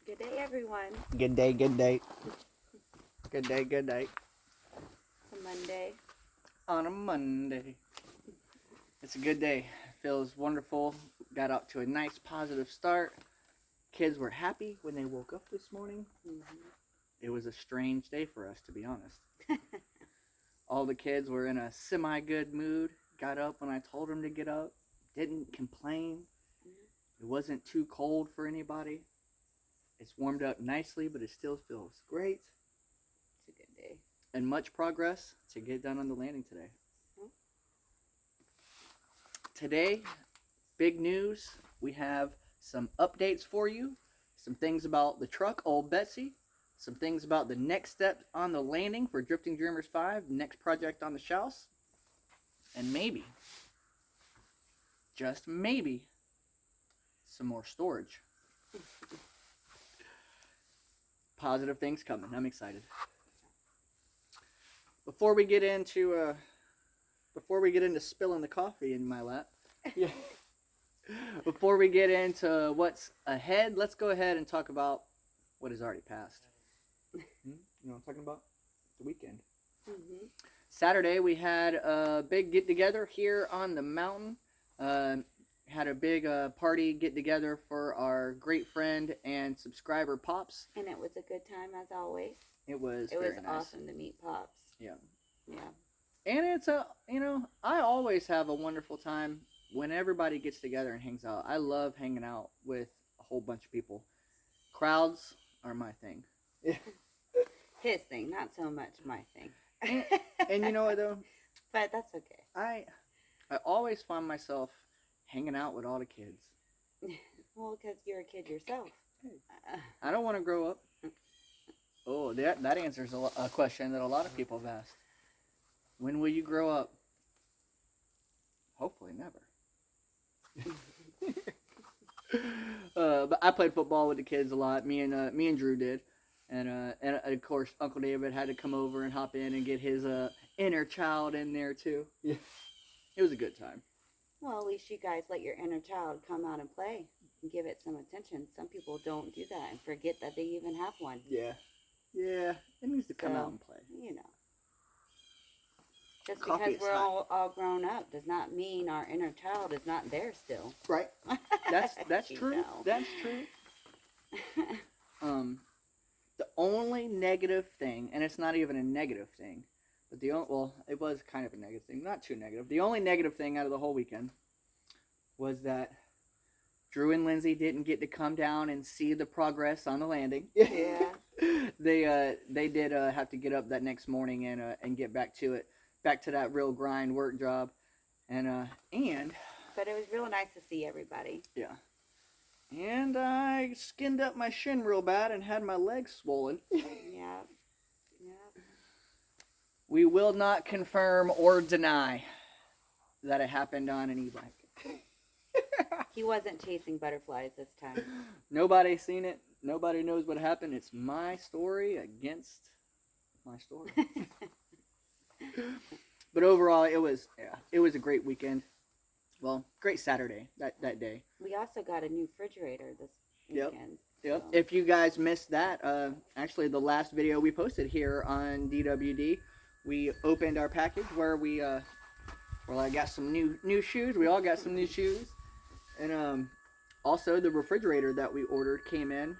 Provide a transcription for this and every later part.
Good day, everyone. Good day, good day. Good day, good day. It's a Monday. On a Monday. It's a good day. Feels wonderful. Got out to a nice positive start. Kids were happy when they woke up this morning. Mm-hmm. It was a strange day for us, to be honest. All the kids were in a semi-good mood. Got up when I told them to get up. Didn't complain. It wasn't too cold for anybody. It's warmed up nicely, but it still feels great. It's a good day. And much progress to get done on the landing today. Hmm? Today, big news. We have some updates for you. Some things about the truck, Ol Betsy. Some things about the next step on the landing for Drifting Dreamers 5. Next project on the Shouse. And maybe, just maybe, some more storage. Positive things coming. I'm excited. Before we get into spilling the coffee in my lap, yeah. Before we get into what's ahead, let's go ahead and talk about what has already passed. You know what I'm talking about? The weekend. Mm-hmm. Saturday we had a big get together here on the mountain. Had a big party get together for our great friend and subscriber Pops. And it was a good time as always. It was nice. Awesome to meet Pops. Yeah. Yeah. And it's I always have a wonderful time when everybody gets together and hangs out. I love hanging out with a whole bunch of people. Crowds are my thing. His thing, not so much my thing. And you know what though? But that's okay. I always find myself hanging out with all the kids. Well, because you're a kid yourself. I don't want to grow up. Oh, that answers a question that a lot of people have asked. When will you grow up? Hopefully never. But I played football with the kids a lot. Me and Drew did. And of course, Uncle David had to come over and hop in and get his inner child in there too. Yeah. It was a good time. Well, at least you guys let your inner child come out and play and give it some attention. Some people don't do that and forget that they even have one. Yeah. Yeah. It needs to come out and play. You know. Just Coffee because we're all grown up does not mean our inner child is not there still. Right. That's true. Know. That's true. The only negative thing, and it's not even a negative thing, but it was kind of a negative thing, not too negative. The only negative thing out of the whole weekend was that Drew and Lindsay didn't get to come down and see the progress on the landing. Yeah. They did have to get up that next morning and get back to it. Back to that real grind work job, and but it was real nice to see everybody. Yeah, and I skinned up my shin real bad and had my legs swollen. Yeah. We will not confirm or deny that it happened on an e-bike. He wasn't chasing butterflies this time. Nobody's seen it. Nobody knows what happened. It's my story against my story. But overall, it was a great weekend. Well, great Saturday that day. We also got a new refrigerator this weekend. Yep. So. If you guys missed that, actually the last video we posted here on D.W.D, we opened our package where I got some new shoes. We all got some new shoes, and also the refrigerator that we ordered came in,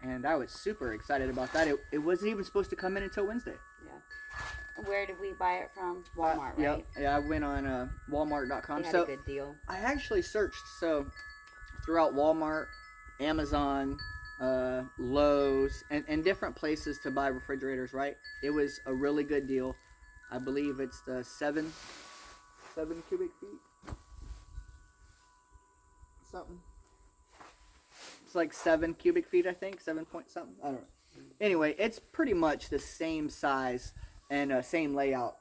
and I was super excited about that. It wasn't even supposed to come in until Wednesday. Yeah. Where did we buy it from? Walmart, right? Yeah, I went on Walmart.com. They had a good deal. I actually searched throughout Walmart, Amazon, Lowe's, and different places to buy refrigerators, right? It was a really good deal. I believe it's the 7 cubic feet. Something. It's like 7 cubic feet, I think. 7 point something. I don't know. Anyway, it's pretty much the same size and same layout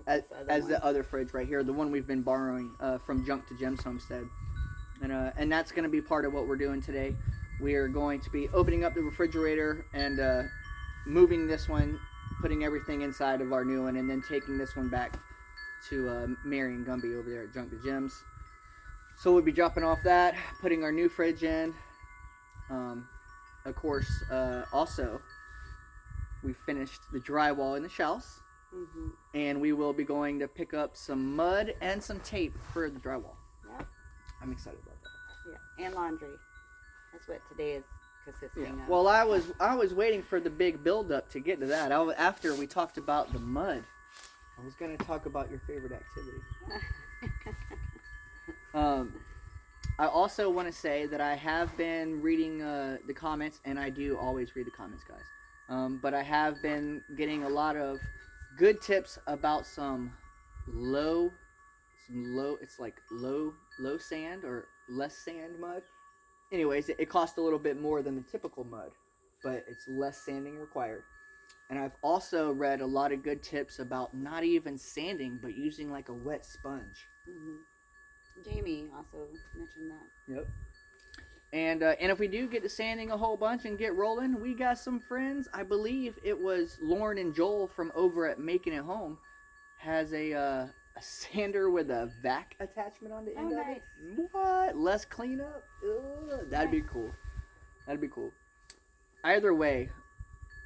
as the other fridge right here, the one we've been borrowing from Junk to Gems Homestead, and that's going to be part of what we're doing today. We are going to be opening up the refrigerator and moving this one, putting everything inside of our new one, and then taking this one back to Mary and Gumby over there at Junk to Gems. So we'll be dropping off that, putting our new fridge in, of course, also we finished the drywall in the house, and we will be going to pick up some mud and some tape for the drywall. Yep. I'm excited about that. Yeah, and laundry. That's what today is consisting of. Well, I was waiting for the big build up to get to that. After we talked about the mud, I was going to talk about your favorite activity. I also want to say that I have been reading the comments, and I do always read the comments, guys. But I have been getting a lot of good tips about some low. It's like low sand or less sand mud. Anyways, it costs a little bit more than the typical mud, but it's less sanding required. And I've also read a lot of good tips about not even sanding, but using like a wet sponge. Jamie also mentioned that. Yep. And if we do get to sanding a whole bunch and get rolling, we got some friends. I believe it was Lauren and Joel from over at Making It Home has a sander with a vac attachment on the end of it. What? Less cleanup? Ugh, that'd be cool. That'd be cool. Either way,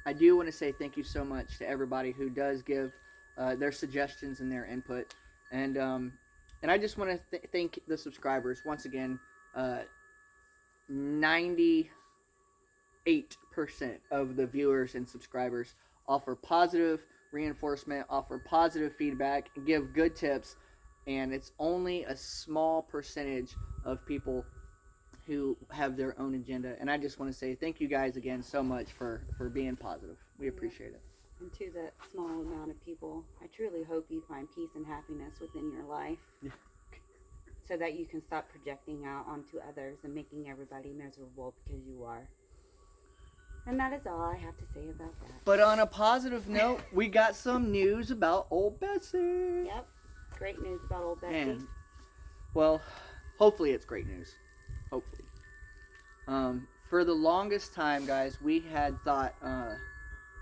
I do want to say thank you so much to everybody who does give their suggestions and their input. And I just want to thank the subscribers once again. 98% of the viewers and subscribers offer positive reinforcement, offer positive feedback, give good tips, and it's only a small percentage of people who have their own agenda. And I just want to say thank you guys again so much for being positive. We appreciate it. And to that small amount of people, I truly hope you find peace and happiness within your life. So that you can stop projecting out onto others and making everybody miserable because you are. And that is all I have to say about that. But on a positive note, we got some news about Ol Betsy. Yep. Great news about Ol Betsy. And, well, hopefully it's great news. Hopefully. For the longest time, guys, we had thought,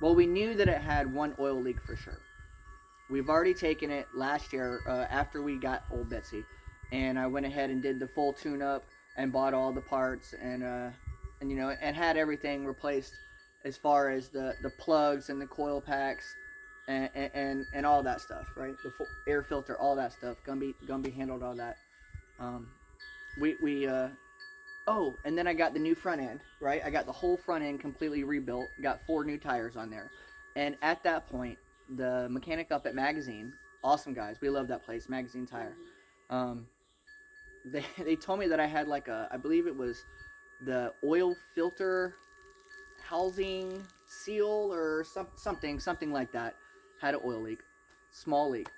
we knew that it had one oil leak for sure. We've already taken it last year after we got Ol Betsy. And I went ahead and did the full tune-up and bought all the parts and had everything replaced as far as the plugs and the coil packs and all that stuff, right? The air filter, all that stuff. Gumby handled all that. And then I got the new front end, right? I got the whole front end completely rebuilt. Got 4 new tires on there. And at that point, the mechanic up at Magazine, awesome guys, we love that place, Magazine Tire. They told me that I had I believe it was the oil filter housing seal or something like that, had an oil leak, small leak,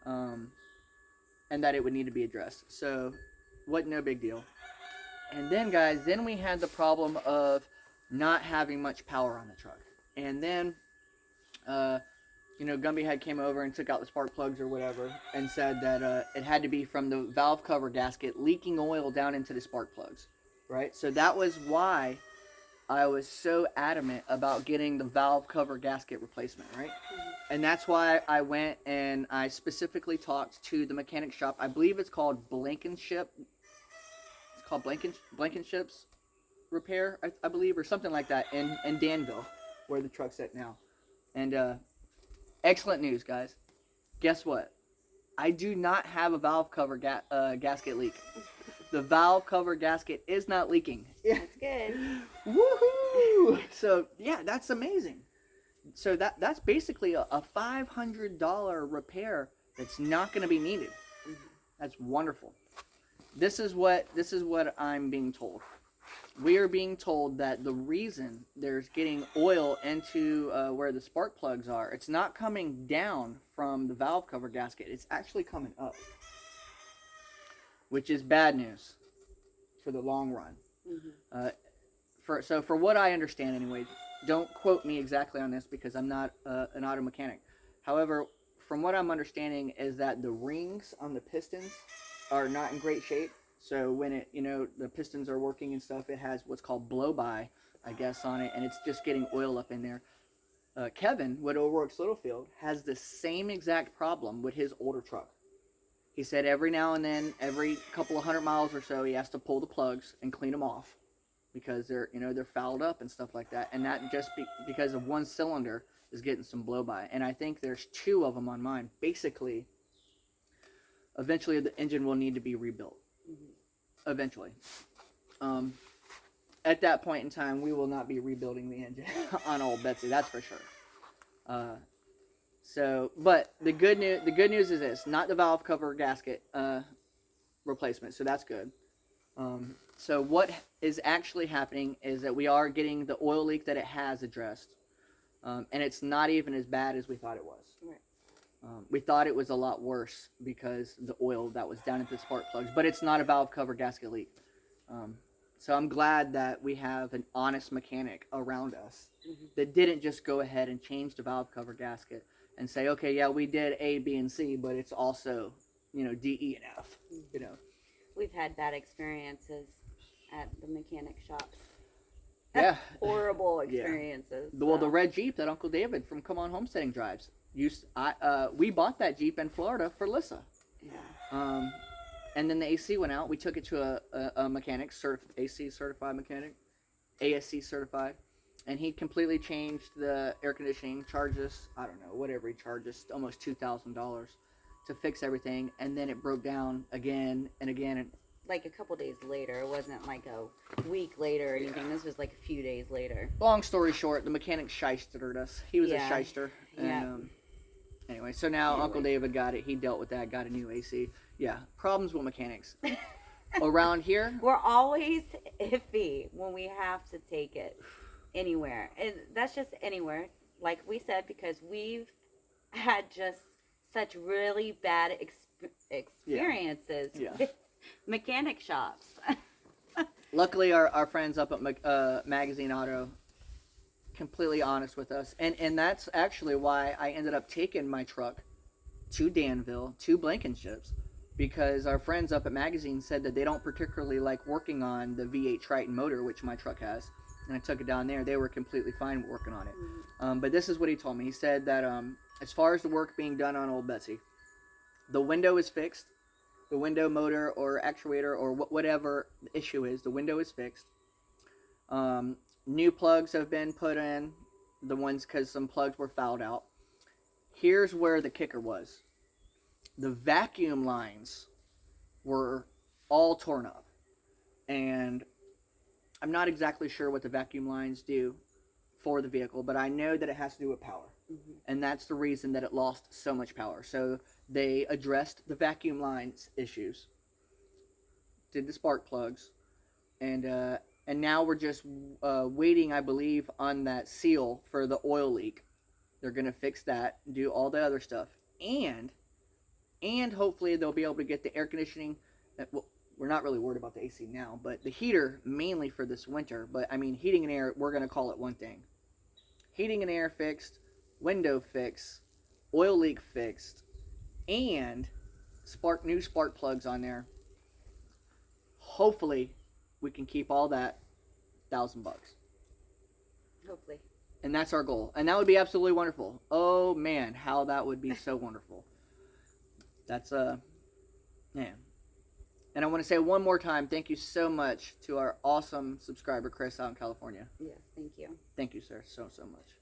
and that it would need to be addressed. So, no big deal. And then, guys, we had the problem of not having much power on the truck. And then, Gumby had came over and took out the spark plugs or whatever and said that it had to be from the valve cover gasket leaking oil down into the spark plugs, right? So that was why I was so adamant about getting the valve cover gasket replacement, right? And that's why I went and I specifically talked to the mechanic shop. I believe it's called Blankenship. It's called Blankenship's Repair, I believe, or something like that in Danville, where the truck's at now. And excellent news, guys. Guess what? I do not have a valve cover gasket leak. The valve cover gasket is not leaking. That's good. Woohoo! So, yeah, that's amazing. So that's basically a $500 repair that's not going to be needed. That's wonderful. This is what I'm being told. We are being told that the reason there's getting oil into where the spark plugs are, it's not coming down from the valve cover gasket. It's actually coming up, which is bad news for the long run. For what I understand anyway, don't quote me exactly on this because I'm not an auto mechanic. However, from what I'm understanding is that the rings on the pistons are not in great shape. So when the pistons are working and stuff, it has what's called blow-by, I guess, on it, and it's just getting oil up in there. Kevin, with O'Rourke's Littlefield, has the same exact problem with his older truck. He said every now and then, every couple of 100 miles or so, he has to pull the plugs and clean them off. because they're fouled up and stuff like that, and that just because of one cylinder is getting some blow by. And I think there's 2 of them on mine. Basically, eventually the engine will need to be rebuilt. Eventually. At that point in time, we will not be rebuilding the engine on Ol Betsy, that's for sure. But the good news is this: not the valve cover gasket replacement, so that's good. So what is actually happening is that we are getting the oil leak that it has addressed, and it's not even as bad as we thought it was. Right. We thought it was a lot worse because the oil that was down at the spark plugs, but it's not a valve cover gasket leak. So I'm glad that we have an honest mechanic around us that didn't just go ahead and change the valve cover gasket and say, okay, yeah, we did A, B, and C, but it's also, D, E, and F, We've had bad experiences at the mechanic shops. Yeah. Horrible experiences. Yeah. Well, the red Jeep that Uncle David from Come On Homesteading drives, we bought that Jeep in Florida for Lyssa. Yeah. And then the AC went out. We took it to a mechanic, AC certified mechanic, ASC certified, and he completely changed the air conditioning, charged us, I don't know, whatever he charged us, almost $2,000 to fix everything, and then it broke down again and again. And like a couple days later. It wasn't like a week later or anything. This was like a few days later. Long story short, the mechanic shystered us. He was a shyster. And, anyway, so now Uncle David got it. He dealt with that, got a new AC. Yeah, problems with mechanics. Around here, we're always iffy when we have to take it anywhere. And that's just anywhere. Like we said, because we've had just such really bad experiences with mechanic shops. Luckily, our friends up at Magazine Auto completely honest with us, and that's actually why I ended up taking my truck to Danville, to Blankenships, because our friends up at Magazine said that they don't particularly like working on the V8 Triton motor, which my truck has, and I took it down there. They were completely fine working on it. But this is what he told me. He said that as far as the work being done on Ol Betsy, the window is fixed. The window motor or actuator or whatever the issue is, the window is fixed. New plugs have been put in, the ones because some plugs were fouled out. Here's where the kicker was. The vacuum lines were all torn up. And I'm not exactly sure what the vacuum lines do for the vehicle, but I know that it has to do with power. And that's the reason that it lost so much power. So they addressed the vacuum lines issues, did the spark plugs, and now we're just waiting, I believe, on that seal for the oil leak. They're going to fix that, do all the other stuff, and hopefully they'll be able to get the air conditioning. Well, we're not really worried about the AC now, but the heater mainly for this winter. But I mean, heating and air, we're going to call it one thing. Heating and air fixed, window fixed, oil leak fixed, and new spark plugs on there. Hopefully we can keep all that $1,000. Hopefully. And that's our goal, and that would be absolutely wonderful. Oh man, how that would be so wonderful. That's man. And I want to say one more time, thank you so much to our awesome subscriber Chris out in California. Yes, thank you. Thank you, sir, so much.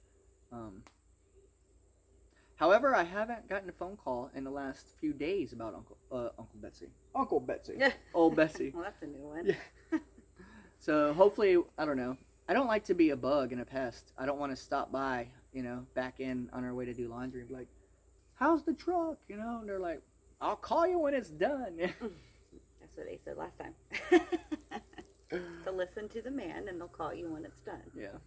However, I haven't gotten a phone call in the last few days about Uncle Betsy. Uncle Betsy. Ol Betsy. Well, that's a new one. Yeah. So hopefully, I don't know. I don't like to be a bug and a pest. I don't want to stop by, back in on our way to do laundry and be like, how's the truck? And they're like, I'll call you when it's done. That's what they said last time. So listen to the man and they'll call you when it's done. Yeah.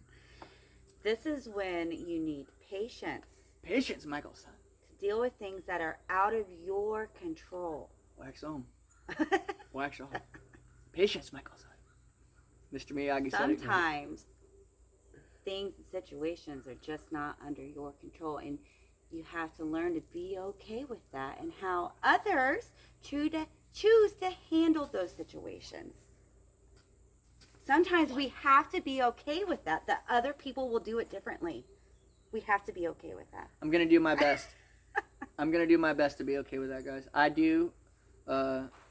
This is when you need patience. Patience, Michael's son. To deal with things that are out of your control. Wax on. Wax on. Patience, Michael's son. Mr. Miyagi said it. Sometimes things and situations are just not under your control, and you have to learn to be okay with that and how others choose to handle those situations. Sometimes we have to be okay with that other people will do it differently. We have to be okay with that. I'm going to do my best. I'm going to do my best to be okay with that, guys. I do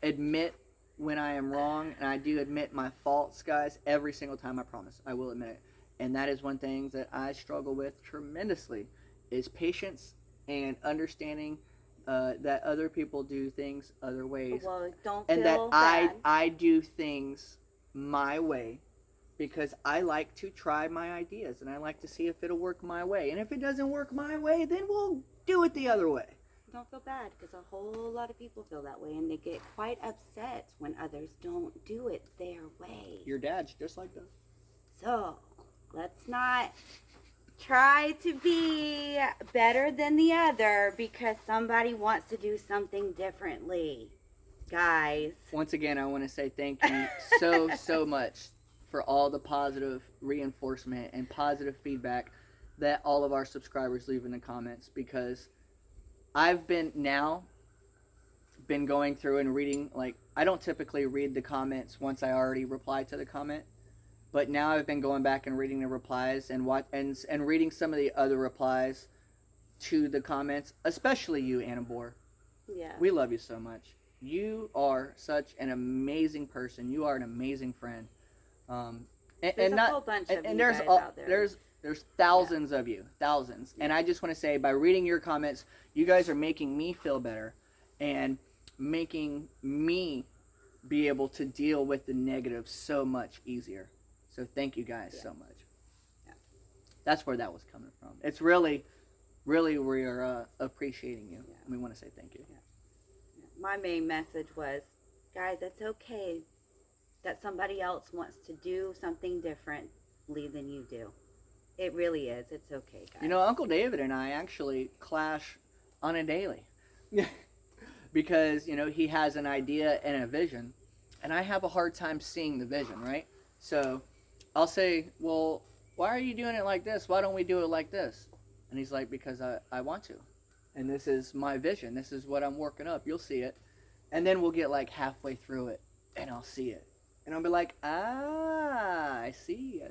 admit when I am wrong, and I do admit my faults, guys, every single time, I promise. I will admit it. And that is one thing that I struggle with tremendously, is patience and understanding that other people do things other ways. Well, don't and that feel bad. I do things my way because I like to try my ideas and I like to see if it'll work my way. And if it doesn't work my way, then we'll do it the other way. Don't feel bad, because a whole lot of people feel that way, and they get quite upset when others don't do it their way. Your dad's just like that. So, let's not try to be better than the other because somebody wants to do something differently. Guys. Once again, I want to say thank you so much for all the positive reinforcement and positive feedback that all of our subscribers leave in the comments, because I've been going through and reading, like, I don't typically read the comments once I already reply to the comment, but now I've been going back and reading the replies and reading some of the other replies to the comments, especially you, Annabore. Yeah. We love you so much. You are such an amazing person. You are an amazing friend. There's a whole bunch of you guys out there. There's thousands of you, thousands. And I just want to say, by reading your comments, you guys are making me feel better and making me be able to deal with the negative so much easier. So thank you guys so much. Yeah. That's where that was coming from. It's really, really, we're appreciating you. Yeah. And we want to say thank you. Yeah. My main message was, guys, it's okay that somebody else wants to do something differently than you do. It really is. It's okay, guys. You know, Uncle David and I actually clash on a daily. Because, you know, he has an idea and a vision, and I have a hard time seeing the vision, right? So I'll say, well, why are you doing it like this? Why don't we do it like this? And he's like, because I want to. And this is my vision. This is what I'm working up. You'll see it. And then we'll get like halfway through it, and I'll see it. And I'll be like, I see.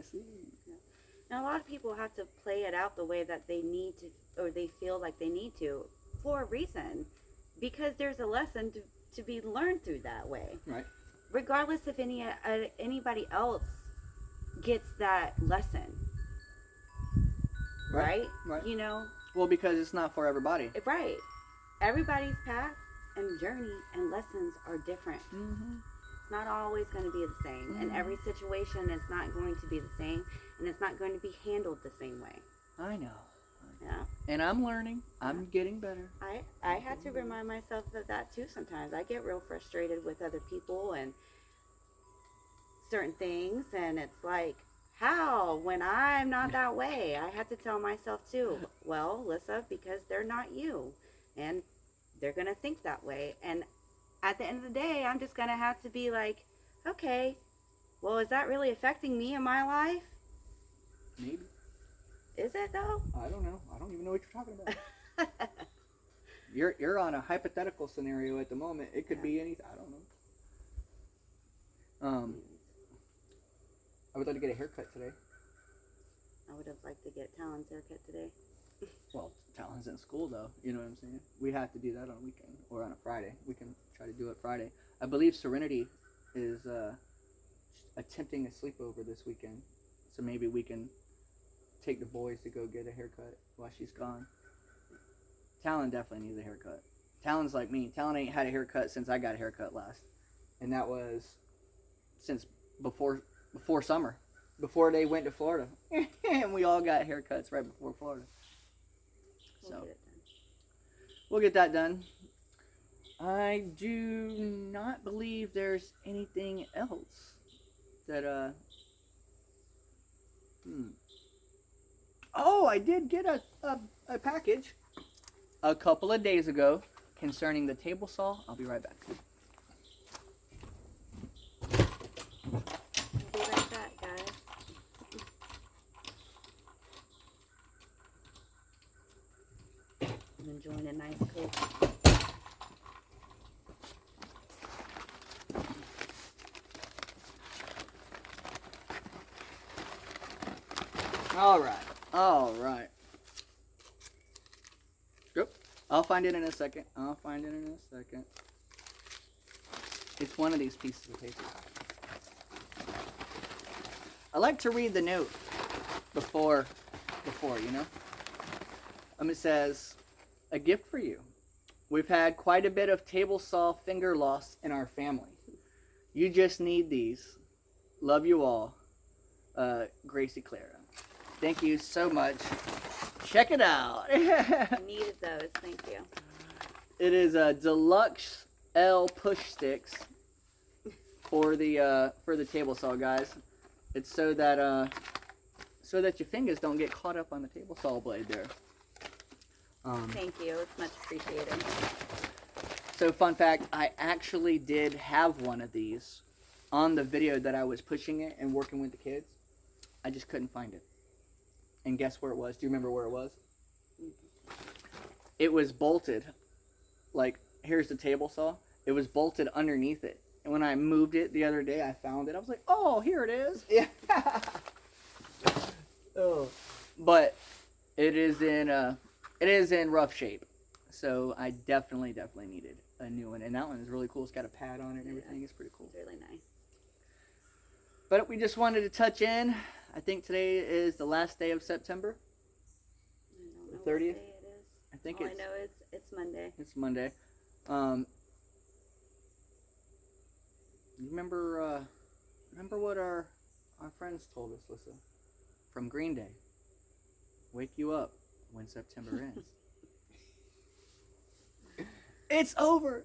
Now, a lot of people have to play it out the way that they need to, or they feel like they need to, for a reason. Because there's a lesson to be learned through that way. Right. Regardless if anybody else gets that lesson. Right? You know? Well, because it's not for everybody. Right. Everybody's path and journey and lessons are different. Mm-hmm. It's not always going to be the same. Mm-hmm. And every situation is not going to be the same. And it's not going to be handled the same way. I know. Yeah. And I'm learning. I'm getting better. I had to remind myself of that too sometimes. I get real frustrated with other people and certain things. And it's like, how? When I'm not that way. I had to tell myself too, well, Lyssa, because they're not you. And they're going to think that way. And at the end of the day, I'm just going to have to be like, okay, well, is that really affecting me in my life? Maybe. Is it though? I don't know. I don't even know what you're talking about. You're on a hypothetical scenario at the moment. It could be anything. I don't know. I would like to get a haircut today. I would have liked to get Talon's haircut today. Well, Talon's in school though. You know what I'm saying? We have to do that on a weekend or on a Friday. We can try to do it Friday. I believe Serenity is attempting a sleepover this weekend, so maybe we can take the boys to go get a haircut while she's gone. Talon definitely needs a haircut. Talon's like me. Talon ain't had a haircut since I got a haircut last. And that was since before summer. Before they went to Florida. And we all got haircuts right before Florida. So we'll get that done. I do not believe there's anything else that Oh, I did get a package a couple of days ago concerning the table saw. I'll be right back. Be right back, guys. I'm enjoying a nice coat. All right. Yep. I'll find it in a second. It's one of these pieces of paper. I like to read the note before, you know? It says, a gift for you. We've had quite a bit of table saw finger loss in our family. You just need these. Love you all. Gracie Clara. Thank you so much. Check it out. I needed those. Thank you. It is a deluxe L push sticks for the table saw, guys. It's so that your fingers don't get caught up on the table saw blade there. Thank you. It's much appreciated. So, fun fact, I actually did have one of these on the video that I was pushing it and working with the kids. I just couldn't find it. And guess where it was? Do you remember where it was? It was bolted. Like, here's the table saw. It was bolted underneath it. And when I moved it the other day, I found it. I was like, oh, here it is. Yeah. Oh. But it is in rough shape. So I definitely needed a new one. And that one is really cool. It's got a pad on it and everything. It's pretty cool. It's really nice. But we just wanted to touch in. I think today is the last day of September. I don't The know 30th? what day it is. I think All I know is it's Monday. It's Monday. You remember what our friends told us, Lyssa, from Green Day? Wake you up when September ends. It's over.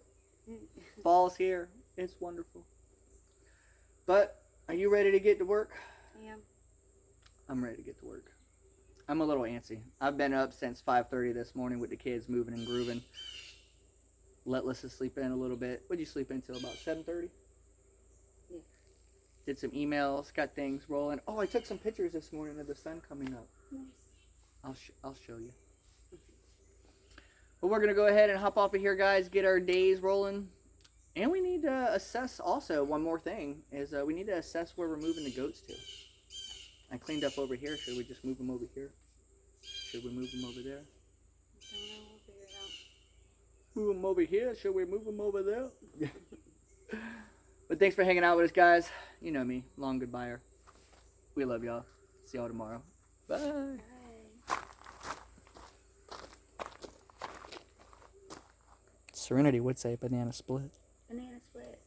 Fall's here. It's wonderful. But are you ready to get to work? I am. I'm ready to get to work. I'm a little antsy. I've been up since 5:30 this morning with the kids moving and grooving. Let Lyssa sleep in a little bit. What'd you sleep in till about 7:30? Yeah. Did some emails, got things rolling. Oh, I took some pictures this morning of the sun coming up. Nice. I'll show you. But we're going to go ahead and hop off of here, guys, get our days rolling. And we need to assess also, one more thing, is we need to assess where we're moving the goats to. I cleaned up over here. Should we just move them over here? Should we move them over there? Don't know. We'll figure it out. Move them over here. Should we move them over there? But thanks for hanging out with us, guys. You know me, long goodbyer. We love y'all. See y'all tomorrow. Bye. Bye. Serenity would say banana split. Banana split.